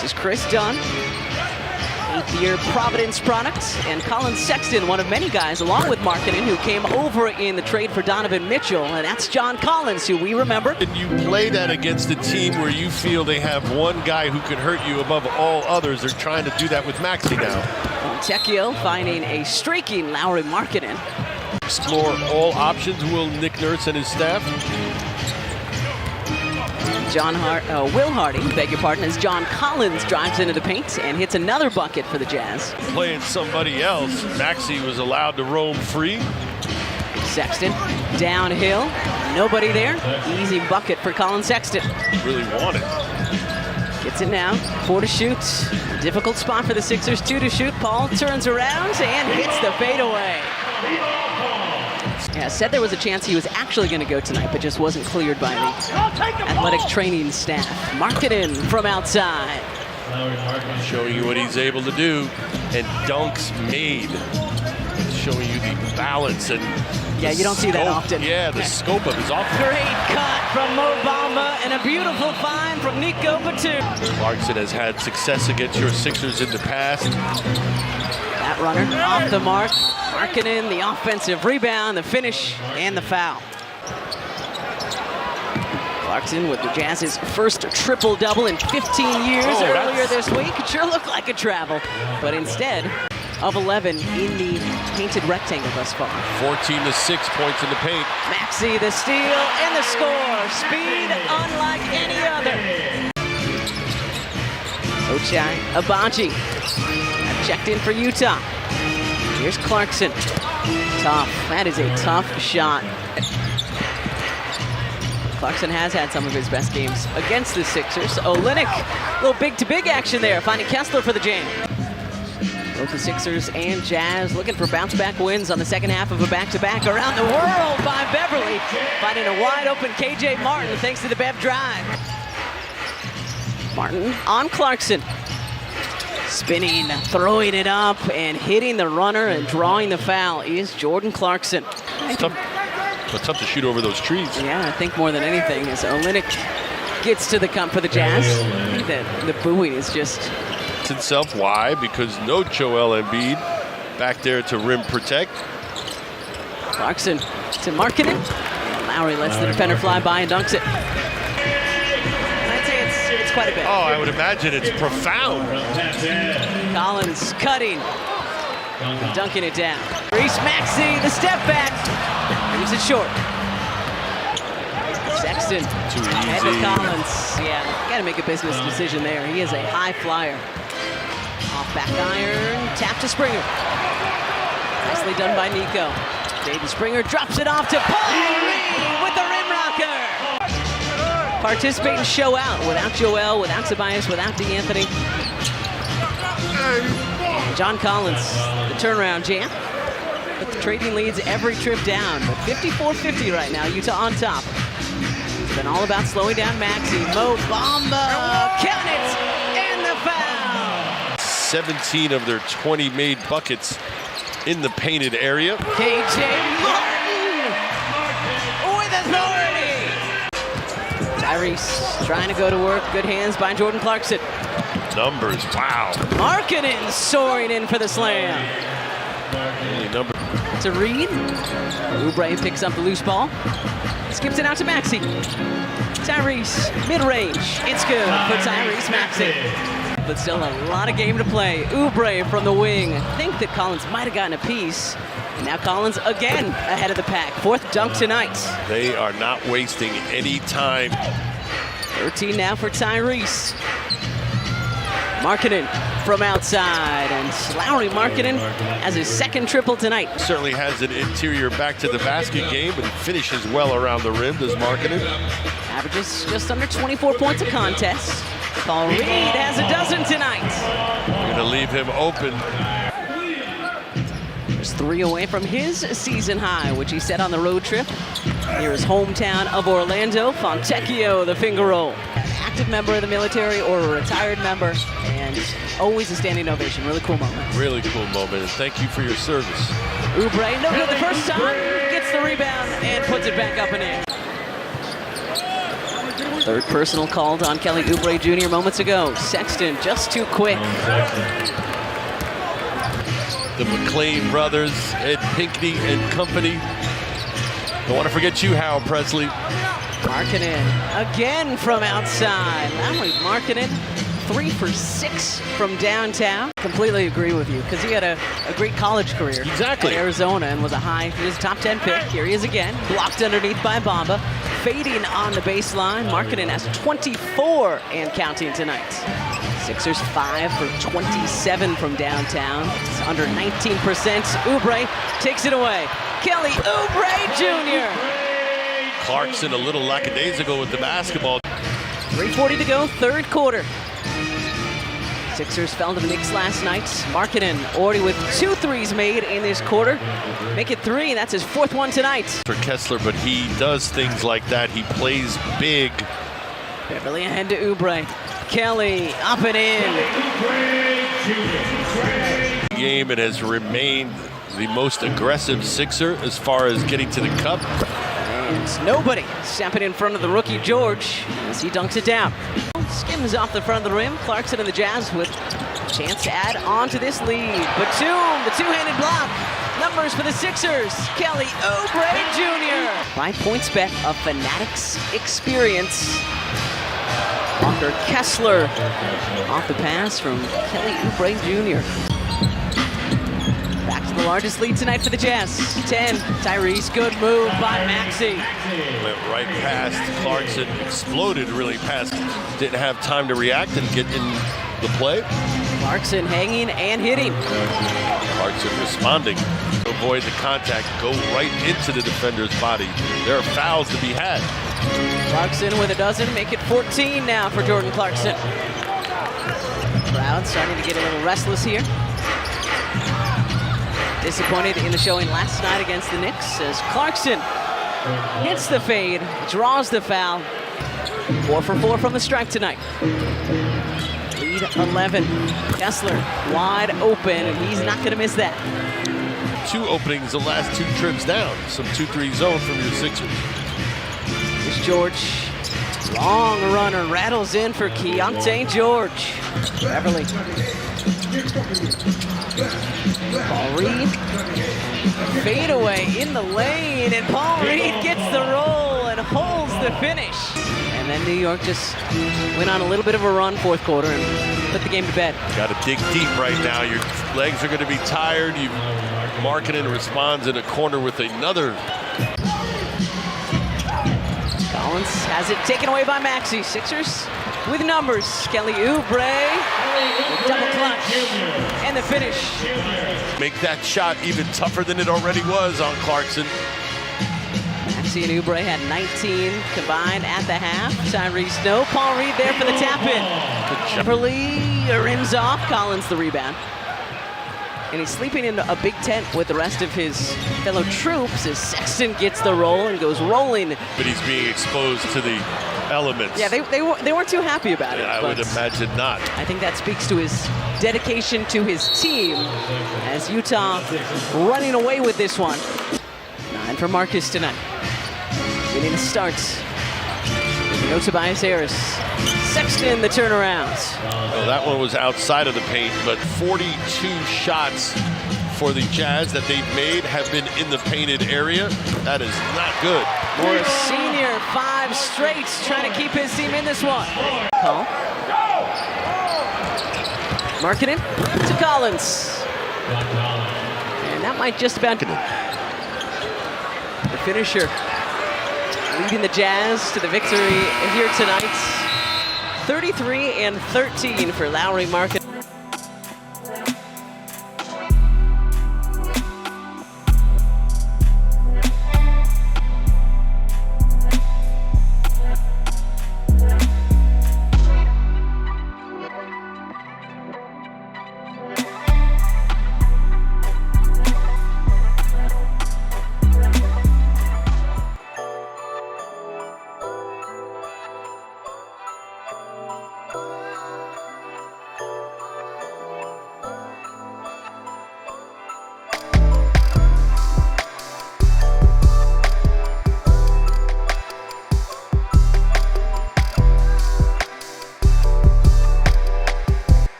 This is Chris Dunn, 8th-year Providence product, and Colin Sexton, one of many guys, along with Markkinen, who came over in the trade for Donovan Mitchell, and that's John Collins, who we remember. And you play that against a team where you feel they have one guy who can hurt you above all others. They're trying to do that with Maxey now. Fontecchio finding a streaking Lauri Markkinen. Explore all options, will Nick Nurse and his staff. Will Hardy, beg your pardon, as John Collins drives into the paint and hits another bucket for the Jazz. Playing somebody else, Maxey was allowed to roam free. Sexton downhill, nobody there. Easy bucket for Colin Sexton. Really want it. Gets it now, 4 to shoot. Difficult spot for the Sixers, 2 to shoot. Paul turns around and hits the fadeaway. Yeah, said there was a chance he was actually going to go tonight, but just wasn't cleared by the athletic training staff. Markkinen from outside. Showing you what he's able to do, and dunks made. Showing you the balance and yeah, you don't see that often. Yeah, the scope of his offense. Great cut from Mo Bamba and a beautiful find from Nico Batum. Clarkson has had success against your Sixers in the past. That runner off the mark. Markkinen, the offensive rebound, the finish, and the foul. Clarkson with the Jazz's first triple-double in 15 years earlier this week. It sure looked like a travel, but instead of 11 in the painted rectangle thus far. 14 to 6 points in the paint. Maxey, the steal and the score. Speed unlike any other. Ochai Agbaji checked in for Utah. Here's Clarkson. Tough. That is a tough shot. Clarkson has had some of his best games against the Sixers. Olynyk, a little big-to-big action there, finding Kessler for the jam. Both the Sixers and Jazz looking for bounce-back wins on the second half of a back-to-back around the world by Beverly, finding a wide-open KJ Martin thanks to the Bev drive. Martin on Clarkson. Spinning, throwing it up, and hitting the runner and drawing the foul is Jordan Clarkson. It's tough to shoot over those trees. Yeah, I think more than anything as Olynyk gets to the cup for the Jazz. I think that the buoy is just... It's itself. Why? Because no Joel Embiid back there to rim protect. Clarkson to Markkinen. Lowry lets the defender fly by and dunks it. I'd say it's quite a bit. Oh, I would imagine it's profound. Collins cutting, dunking it down. Reese Maxey, the step back, leaves it short. Sexton, too and easy. Collins, yeah, gotta make a business decision there. He is a high flyer. Off back iron, tap to Springer. Nicely done by Nico. Jaden Springer drops it off to Paul Reed with the rim rocker. Participate and show out without Joel, without Tobias, without DeAnthony. John Collins, the turnaround jam. But the trading leads every trip down. But 54-50 right now, Utah on top. It's been all about slowing down Maxey. Mo Bamba, count it, and the foul. 17 of their 20 made buckets in the painted area. KJ Martin with authority. Tyrese trying to go to work. Good hands by Jordan Clarkson. Numbers, wow. Markkinen soaring in for the slam. To Reed. Oubre picks up the loose ball. Skips it out to Maxey. Tyrese, mid-range. It's good for Tyrese Maxey. But still a lot of game to play. Oubre from the wing. I think that Collins might have gotten a piece. And now Collins again ahead of the pack. 4th dunk tonight. They are not wasting any time. 13 now for Tyrese. Markkinen from outside, and Lauri Markkinen has his second triple tonight. Certainly has an interior back to the basket game and finishes well around the rim, does Markkinen. Averages just under 24 points a contest. Paul Reed has a dozen tonight. Going to leave him open. There's 3 away from his season high, which he set on the road trip. Near his hometown of Orlando, Fontecchio, the finger roll. Active member of the military or a retired member, and always a standing ovation. Really cool moment. Really cool moment, and thank you for your service. Oubre, no good the first time, gets the rebound and puts it back up and in. Third personal called on Kelly Oubre Jr. moments ago. Sexton just too quick. The McLean brothers, Ed Pinckney and company. Don't want to forget you, Hal Presley. Markkanen again from outside. Lauri Markkanen, 3 for 6 from downtown. Completely agree with you, because he had a great college career. Exactly. At Arizona and was he was a top 10 pick. Here he is again, blocked underneath by Bamba. Fading on the baseline. Markkanen has 24 and counting tonight. Sixers 5 for 27 from downtown. It's under 19%. Oubre takes it away. Kelly Oubre Jr. Clarkson a little lackadaisical with the basketball. 3:40 to go, third quarter. Sixers fell to the Knicks last night. Markkanen already with 2 threes made in this quarter. Make it 3, and that's his 4th one tonight. For Kessler, but he does things like that. He plays big. Beverly ahead to Oubre. Kelly up and in. Game and has remained the most aggressive Sixer as far as getting to the cup. And nobody stepping in front of the rookie George as he dunks it down. Skims off the front of the rim. Clarkson and the Jazz with a chance to add on to this lead. Batum, the two-handed block. Numbers for the Sixers. Kelly Oubre Jr. By PointsBet, a Fanatics experience. Walker Kessler off the pass from Kelly Oubre Jr. Back to the largest lead tonight for the Jazz. 10. Tyrese, good move by Maxey. Went right past Clarkson, exploded really past. Didn't have time to react and get in the play. Clarkson hanging and hitting. Clarkson responding. Avoid the contact, go right into the defender's body. There are fouls to be had. Clarkson with a dozen, make it 14 now for Jordan Clarkson. Crowd starting to get a little restless here. Disappointed in the showing last night against the Knicks as Clarkson hits the fade, draws the foul. 4 for 4 from the stripe tonight. Lead 11. Kessler wide open, and he's not going to miss that. 2 openings the last 2 trips down. Some 2-3 zone from your Sixers. Here's George. Long runner rattles in for Keontae George. Beverly. Paul Reed. Fade away in the lane, and Paul Reed gets the roll and holds the finish. And then New York just went on a little bit of a run fourth quarter and put the game to bed. Got to dig deep right now. Your legs are going to be tired. Markkanen responds in a corner with another. Collins has it taken away by Maxey. Sixers with numbers. Kelly Oubre with double clutch and the finish. Make that shot even tougher than it already was on Clarkson. Maxey and Oubre had 19 combined at the half. Tyrese, no. Paul Reed there for the tap-in. Beverly rims off. Collins the rebound. And he's sleeping in a big tent with the rest of his fellow troops as Sexton gets the roll and goes rolling. But he's being exposed to the elements. Yeah, they weren't too happy about it. I would imagine not. I think that speaks to his dedication to his team as Utah running away with this one. 9 for Marcus tonight. Getting a start. No Tobias Harris. Sexton the turnaround. Well, that one was outside of the paint, but 42 shots for the Jazz that they've made have been in the painted area. That is not good. Morris Sr., 5 straight, trying to keep his team in this one. Call. Markkanen to Collins. And that might just about... The finisher leading the Jazz to the victory here tonight. 33-13 for Lauri Markkanen.